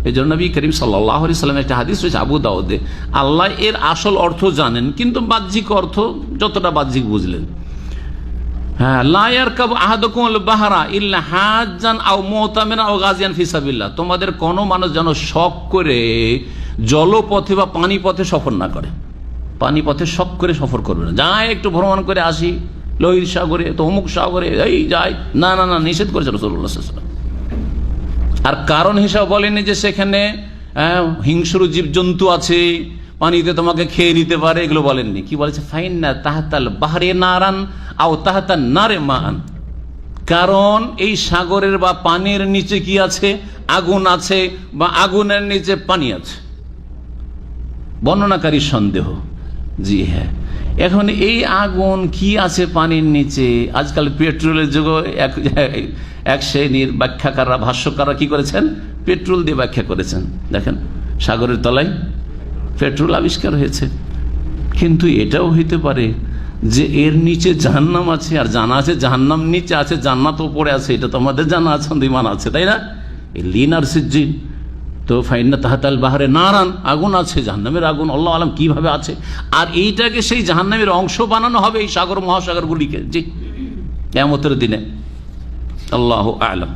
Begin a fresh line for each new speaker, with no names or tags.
এই জন্য নবী করিম সাল্লাল্লাহু আলাইহি ওয়াসাল্লাম একটা হাদিস রয়েছে আবু দাউদে, আল্লাহ এর আসল অর্থ জানেন, কিন্তু বাহ্যিক অর্থ যতটা বাহ্যিক বুঝলেন। হ্যাঁ, লা ইয়ারকাবু আহাদুকুমুল বাহরা ইল্লা হাজ্জান আও মুতামিরান আও গাজিয়ান ফি সাবিলিল্লাহ, তোমাদের কোনো মানুষ যেন শখ করে জলপথে বা পানিপথে সফর না করে। পানিপথে শখ করে সফর করবে না, যায় একটু ভ্রমণ করে আসি লোহিত সাগরে, তো অমুক সাগরে এই যায়, না না না, নিষেধ করেছে রাসূলুল্লাহ সাল্লাল্লাহু আলাইহি ওয়াসাল্লাম। আর কারণ হিসাবে বলেনি যে সেখানে হিংস্র জীবজন্তু আছে, পানিতে তোমাকে খেয়ে নিতে পারে, এগুলো বলেননি। কি বলেছে? ফাইন্না তাহতাল বাহরে নারান আও তাহতান নারে মান, কারণ এই সাগরের বা পানির নিচে কি আছে? আগুন আছে, বা আগুনের নিচে পানি আছে। বর্ণনাকারী সন্দেহ। জি হ্যাঁ, এখন এই আগুন কি আছে পানির নিচে? আজকাল পেট্রোলের যুগ, এক শ্রেণীর ব্যাখ্যাকাররা, ভাষ্যকাররা কি করেছেন? পেট্রোল দিয়ে ব্যাখ্যা করেছেন। দেখেন, সাগরের তলায় পেট্রোল আবিষ্কার হয়েছে, কিন্তু এটাও হইতে পারে যে এর নিচে জাহান্নাম আছে, আর জানা আছে জাহান্নাম নিচে আছে, জান্নাত উপরে আছে, এটা তো আমাদের জানা আছে, ইমান আছে, তাই না? লিন আর সিজ্জিন, তো ফাইন্না তাহতাল বাহরে নারান, আগুন আছে, জাহান্নামের আগুন, আল্লাহ আলম কিভাবে আছে, আর এইটাকে সেই জাহান্নামের অংশ বানানো হবে এই সাগর মহাসাগরগুলিকে। জি, কিয়ামতের দিনে, আল্লাহু আ'লাম।